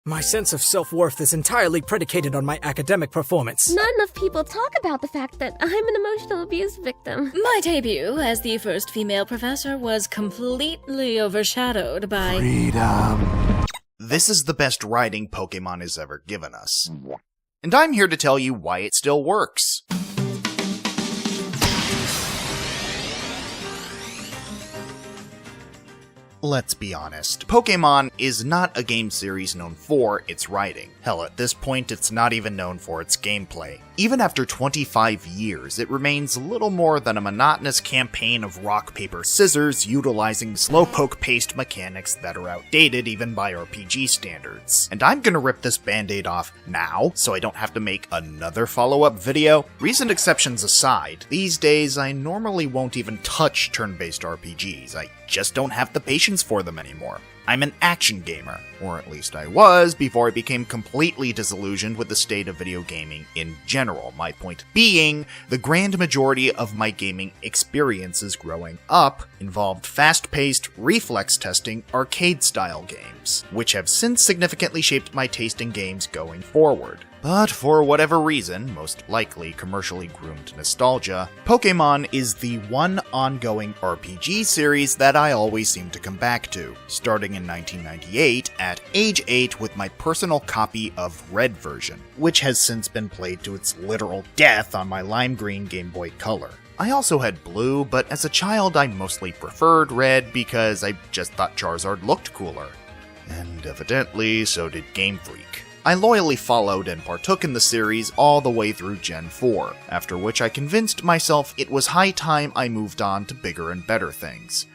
My sense of self-worth is entirely predicated on my academic performance. Not enough people talk about the fact that I'm an emotional abuse victim. My debut as the first female professor was completely overshadowed by... Freedom. This is the best writing Pokémon has ever given us. And I'm here to tell you why it still works. Let's be honest, Pokémon is not a game series known for its writing. Hell, at this point, it's not even known for its gameplay. Even after 25 years, it remains little more than a monotonous campaign of rock, paper, scissors utilizing slowpoke-paced mechanics that are outdated even by RPG standards. And I'm gonna rip this band-aid off now, so I don't have to make another follow-up video. Recent exceptions aside, these days I normally won't even touch turn-based RPGs. I just don't have the patience for them anymore. I'm an action gamer, or at least I was before I became completely disillusioned with the state of video gaming in general. My point being, the grand majority of my gaming experiences growing up involved fast-paced, reflex-testing, arcade-style games, which have since significantly shaped my taste in games going forward. But for whatever reason, most likely commercially groomed nostalgia, Pokémon is the one ongoing RPG series that I always seem to come back to, starting in 1998 at age 8 with my personal copy of Red version, which has since been played to its literal death on my lime green Game Boy Color. I also had Blue, but as a child I mostly preferred Red because I just thought Charizard looked cooler. And evidently, so did Game Freak. I loyally followed and partook in the series all the way through Gen 4, after which I convinced myself it was high time I moved on to bigger and better things,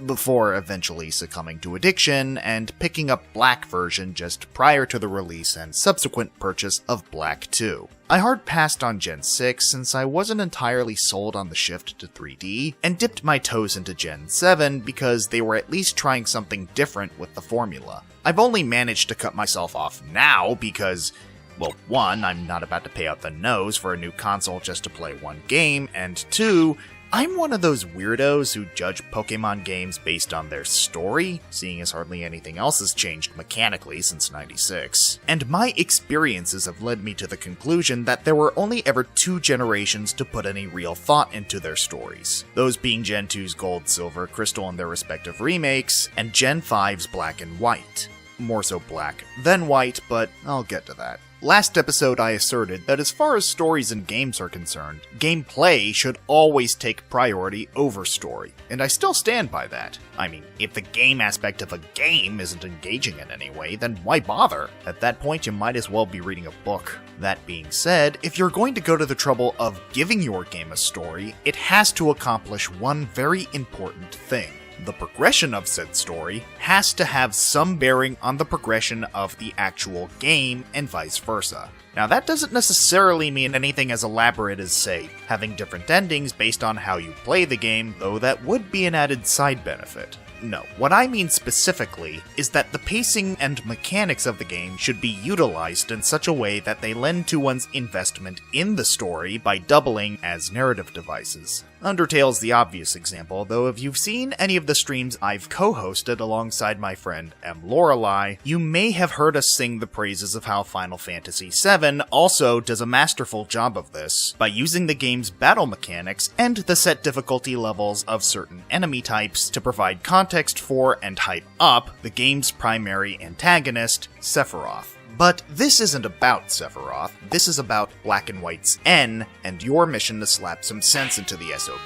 before eventually succumbing to addiction and picking up Black version just prior to the release and subsequent purchase of Black 2. I hard passed on Gen 6 since I wasn't entirely sold on the shift to 3D, and dipped my toes into Gen 7 because they were at least trying something different with the formula. I've only managed to cut myself off now because, well, 1, I'm not about to pay out the nose for a new console just to play one game, and 2, I'm one of those weirdos who judge Pokémon games based on their story, seeing as hardly anything else has changed mechanically since '96. And my experiences have led me to the conclusion that there were only ever 2 generations to put any real thought into their stories. Those being Gen 2's Gold, Silver, Crystal and their respective remakes, and Gen 5's Black and White. More so Black than White, but I'll get to that. Last episode I asserted that as far as stories and games are concerned, gameplay should always take priority over story, and I still stand by that. I mean, if the game aspect of a game isn't engaging in any way, then why bother? At that point, you might as well be reading a book. That being said, if you're going to go to the trouble of giving your game a story, it has to accomplish one very important thing. The progression of said story has to have some bearing on the progression of the actual game and vice versa. Now that doesn't necessarily mean anything as elaborate as, say, having different endings based on how you play the game, though that would be an added side benefit. No, what I mean specifically is that the pacing and mechanics of the game should be utilized in such a way that they lend to one's investment in the story by doubling as narrative devices. Undertale's the obvious example, though if you've seen any of the streams I've co-hosted alongside my friend M. Lorelei, you may have heard us sing the praises of how Final Fantasy VII also does a masterful job of this, by using the game's battle mechanics and the set difficulty levels of certain enemy types to provide context for and hype up the game's primary antagonist, Sephiroth. But this isn't about Sephiroth, this is about Black and White's N, and your mission to slap some sense into the SOB.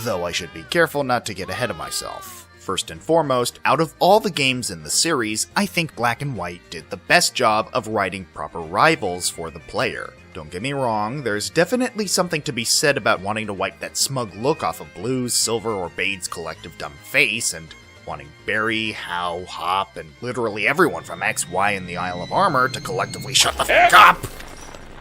Though I should be careful not to get ahead of myself. First and foremost, out of all the games in the series, I think Black and White did the best job of writing proper rivals for the player. Don't get me wrong, there's definitely something to be said about wanting to wipe that smug look off of Blue's, Silver, or Bade's collective dumb face, and wanting Barry, Hau, Hop, and literally everyone from X, Y, and the Isle of Armor to collectively shut the fuck up!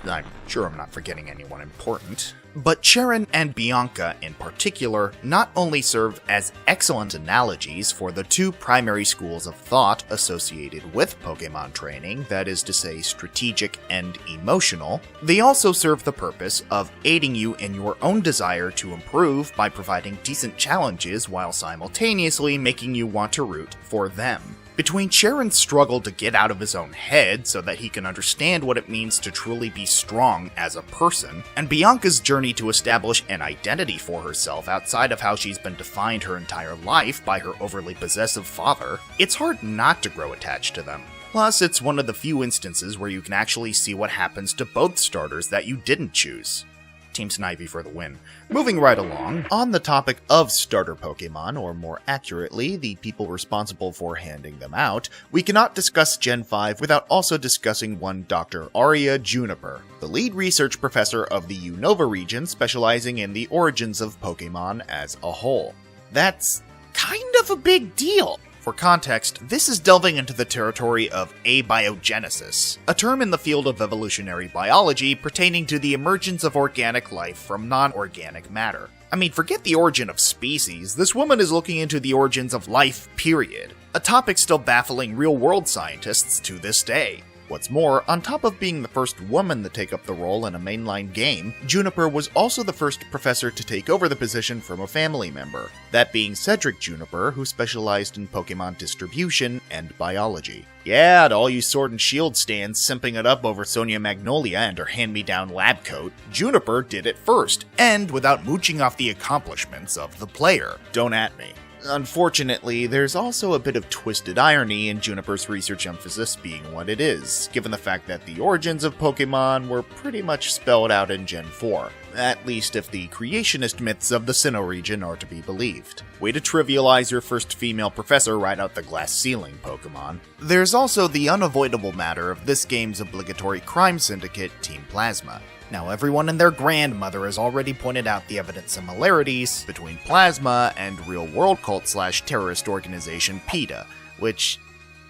I'm sure I'm not forgetting anyone important. But Sharon and Bianca in particular not only serve as excellent analogies for the 2 primary schools of thought associated with Pokémon training, that is to say strategic and emotional, they also serve the purpose of aiding you in your own desire to improve by providing decent challenges while simultaneously making you want to root for them. Between Sharon's struggle to get out of his own head so that he can understand what it means to truly be strong as a person, and Bianca's journey to establish an identity for herself outside of how she's been defined her entire life by her overly possessive father, it's hard not to grow attached to them. Plus, it's one of the few instances where you can actually see what happens to both starters that you didn't choose. Team Snivy for the win. Moving right along, on the topic of starter Pokemon, or more accurately, the people responsible for handing them out, we cannot discuss Gen 5 without also discussing one Dr. Aria Juniper, the lead research professor of the Unova region specializing in the origins of Pokemon as a whole. That's kind of a big deal. For context, this is delving into the territory of abiogenesis, a term in the field of evolutionary biology pertaining to the emergence of organic life from non-organic matter. I mean, forget the origin of species, this woman is looking into the origins of life, period. A topic still baffling real-world scientists to this day. What's more, on top of being the first woman to take up the role in a mainline game, Juniper was also the first professor to take over the position from a family member, that being Cedric Juniper, who specialized in Pokemon distribution and biology. Yeah, to all you Sword and Shield stands simping it up over Sonia Magnolia and her hand-me-down lab coat, Juniper did it first, and without mooching off the accomplishments of the player. Don't at me. Unfortunately, there's also a bit of twisted irony in Juniper's research emphasis being what it is, given the fact that the origins of Pokemon were pretty much spelled out in Gen 4. At least if the creationist myths of the Sinnoh region are to be believed. Way to trivialize your first female professor right out the glass ceiling, Pokemon. There's also the unavoidable matter of this game's obligatory crime syndicate, Team Plasma. Now, everyone and their grandmother has already pointed out the evident similarities between Plasma and real-world cult/terrorist organization PETA, which,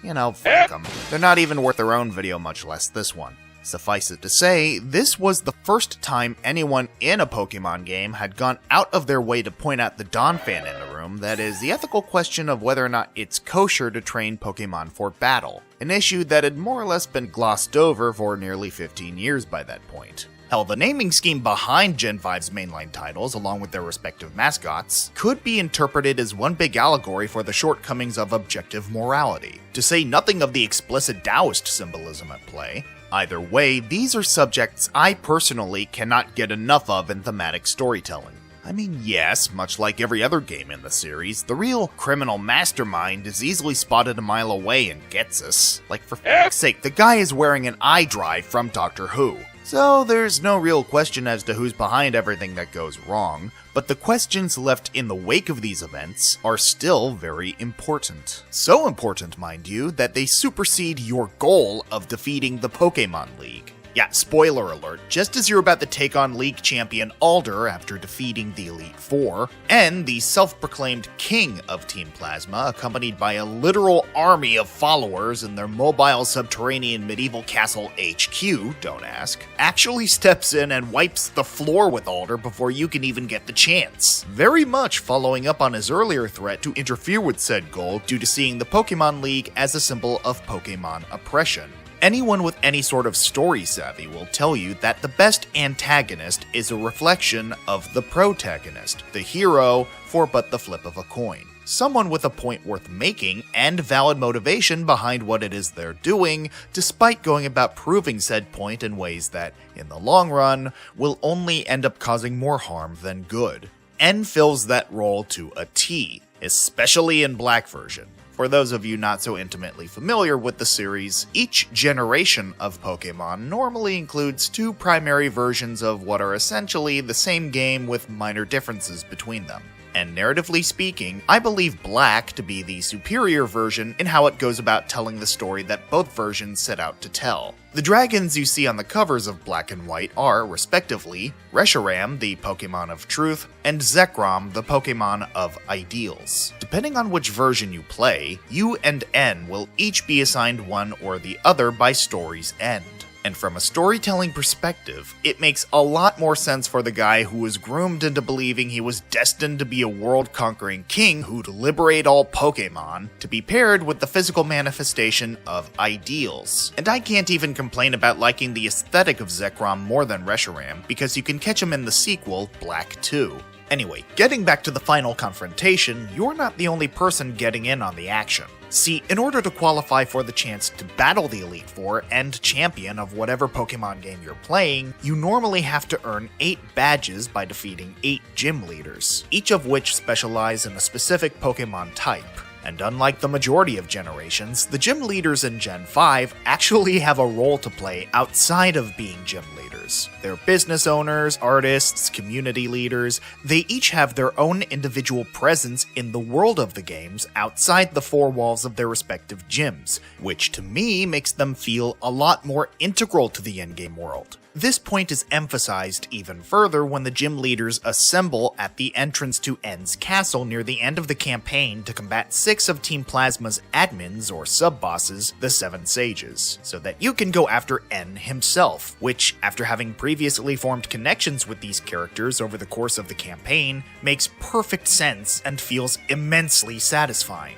fuck them. They're not even worth their own video, much less this one. Suffice it to say, this was the first time anyone in a Pokemon game had gone out of their way to point out the Dawn fan in the room, that is, the ethical question of whether or not it's kosher to train Pokemon for battle, an issue that had more or less been glossed over for nearly 15 years by that point. Hell, the naming scheme behind Gen 5's mainline titles, along with their respective mascots, could be interpreted as one big allegory for the shortcomings of objective morality, to say nothing of the explicit Taoist symbolism at play. Either way, these are subjects I personally cannot get enough of in thematic storytelling. I mean, yes, much like every other game in the series, the real criminal mastermind is easily spotted a mile away and gets us. Like, for f***'s sake, the guy is wearing an eye drive from Doctor Who. So there's no real question as to who's behind everything that goes wrong, but the questions left in the wake of these events are still very important. So important, mind you, that they supersede your goal of defeating the Pokémon League. Yeah, spoiler alert, just as you're about to take on League Champion Alder after defeating the Elite Four, and the self-proclaimed king of Team Plasma, accompanied by a literal army of followers in their mobile subterranean medieval castle HQ, don't ask, actually steps in and wipes the floor with Alder before you can even get the chance. Very much following up on his earlier threat to interfere with said goal due to seeing the Pokemon League as a symbol of Pokemon oppression. Anyone with any sort of story savvy will tell you that the best antagonist is a reflection of the protagonist, the hero, for but the flip of a coin. Someone with a point worth making and valid motivation behind what it is they're doing, despite going about proving said point in ways that, in the long run, will only end up causing more harm than good. N fills that role to a T, especially in Black version. For those of you not so intimately familiar with the series, each generation of Pokémon normally includes two primary versions of what are essentially the same game with minor differences between them. And narratively speaking, I believe Black to be the superior version in how it goes about telling the story that both versions set out to tell. The dragons you see on the covers of Black and White are, respectively, Reshiram, the Pokemon of Truth, and Zekrom, the Pokemon of Ideals. Depending on which version you play, you and N will each be assigned one or the other by story's end. And from a storytelling perspective, it makes a lot more sense for the guy who was groomed into believing he was destined to be a world-conquering king who'd liberate all Pokémon, to be paired with the physical manifestation of Ideals. And I can't even complain about liking the aesthetic of Zekrom more than Reshiram, because you can catch him in the sequel, Black 2. Anyway, getting back to the final confrontation, you're not the only person getting in on the action. See, in order to qualify for the chance to battle the Elite Four and champion of whatever Pokemon game you're playing, you normally have to earn 8 badges by defeating 8 gym leaders, each of which specialize in a specific Pokemon type. And unlike the majority of generations, the gym leaders in Gen 5 actually have a role to play outside of being gym leaders. They're business owners, artists, community leaders. They each have their own individual presence in the world of the games outside the 4 walls of their respective gyms, which to me makes them feel a lot more integral to the endgame world. This point is emphasized even further when the gym leaders assemble at the entrance to N's castle near the end of the campaign to combat 6 of Team Plasma's admins or sub-bosses, the 7 Sages, so that you can go after N himself, which, after having previously formed connections with these characters over the course of the campaign, makes perfect sense and feels immensely satisfying.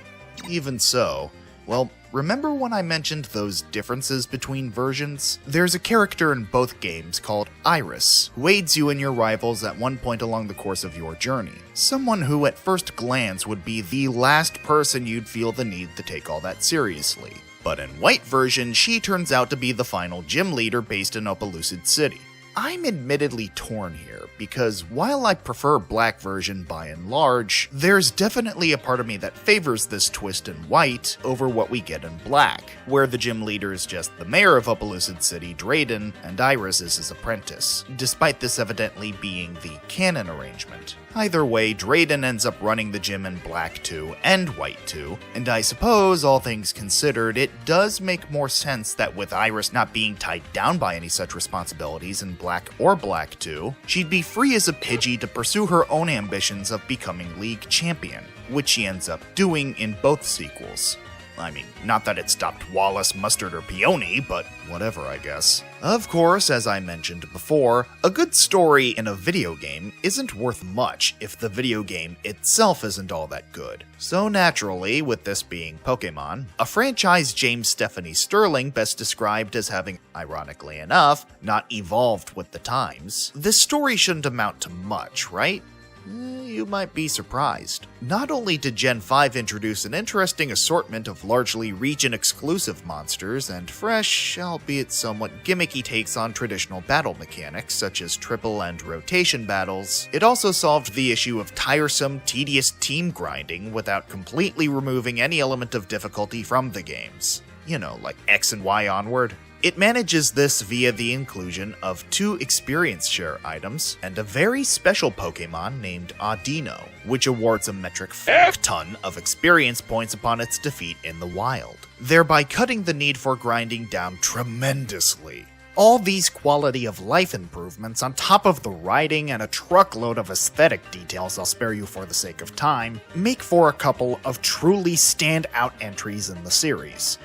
Even so, well, remember when I mentioned those differences between versions? There's a character in both games called Iris, who aids you and your rivals at one point along the course of your journey. Someone who at first glance would be the last person you'd feel the need to take all that seriously. But in White version, she turns out to be the final gym leader based in Opelucid City. I'm admittedly torn here, because while I prefer Black version by and large, there's definitely a part of me that favors this twist in White over what we get in Black, where the gym leader is just the mayor of Opelucid City, Drayden, and Iris is his apprentice, despite this evidently being the canon arrangement. Either way, Drayden ends up running the gym in Black 2 and White 2, and I suppose, all things considered, it does make more sense that with Iris not being tied down by any such responsibilities in Black or Black 2, she'd be free as a Pidgey to pursue her own ambitions of becoming League Champion, which she ends up doing in both sequels. I mean, not that it stopped Wallace, Mustard, or Peony, but whatever, I guess. Of course, as I mentioned before, a good story in a video game isn't worth much if the video game itself isn't all that good. So naturally, with this being Pokémon, a franchise James Stephanie Sterling best described as having, ironically enough, not evolved with the times, this story shouldn't amount to much, right? You might be surprised. Not only did Gen 5 introduce an interesting assortment of largely region-exclusive monsters and fresh, albeit somewhat gimmicky takes on traditional battle mechanics such as triple and rotation battles, it also solved the issue of tiresome, tedious team grinding without completely removing any element of difficulty from the games. You know, like X and Y onward. It manages this via the inclusion of 2 experience share items and a very special Pokémon named Audino, which awards a metric ton of experience points upon its defeat in the wild, thereby cutting the need for grinding down tremendously. All these quality of life improvements on top of the writing and a truckload of aesthetic details I'll spare you for the sake of time, make for a couple of truly standout entries in the series.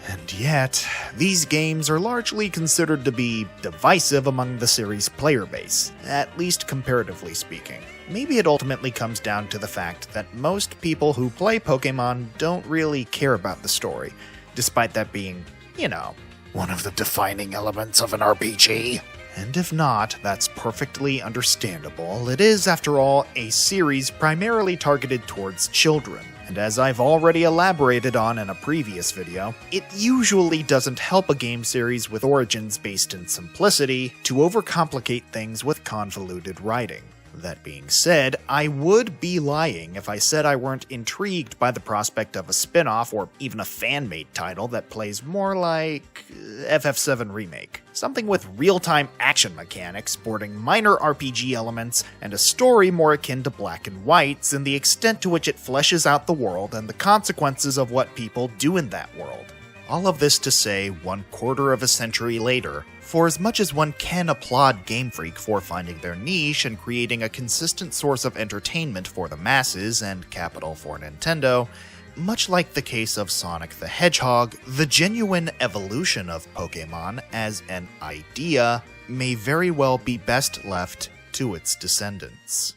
And yet, these games are largely considered to be divisive among the series' player base, at least comparatively speaking. Maybe it ultimately comes down to the fact that most people who play Pokémon don't really care about the story, despite that being, you know, one of the defining elements of an RPG. And if not, that's perfectly understandable. It is, after all, a series primarily targeted towards children. And as I've already elaborated on in a previous video, it usually doesn't help a game series with origins based in simplicity to overcomplicate things with convoluted writing. That being said, I would be lying if I said I weren't intrigued by the prospect of a spin-off or even a fan-made title that plays more like FF7 Remake. Something with real-time action mechanics, sporting minor RPG elements, and a story more akin to Black and White's in the extent to which it fleshes out the world and the consequences of what people do in that world. All of this to say, 1/4 of a century later, for as much as one can applaud Game Freak for finding their niche and creating a consistent source of entertainment for the masses and capital for Nintendo, much like the case of Sonic the Hedgehog, the genuine evolution of Pokémon as an idea may very well be best left to its descendants.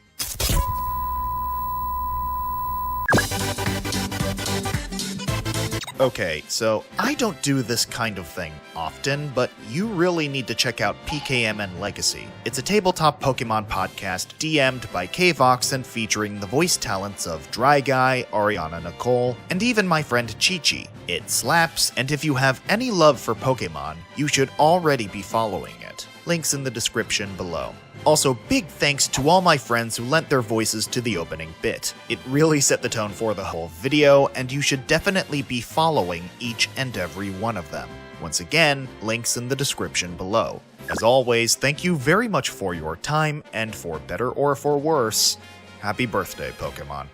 Okay, so I don't do this kind of thing often, but you really need to check out PKMN Legacy. It's a tabletop Pokemon podcast DM'd by Kvox and featuring the voice talents of Dry Guy, Ariana Nicole, and even my friend Chi-Chi. It slaps, and if you have any love for Pokemon, you should already be following it. Links in the description below. Also, big thanks to all my friends who lent their voices to the opening bit. It really set the tone for the whole video, and you should definitely be following each and every one of them. Once again, links in the description below. As always, thank you very much for your time, and for better or for worse, happy birthday, Pokemon.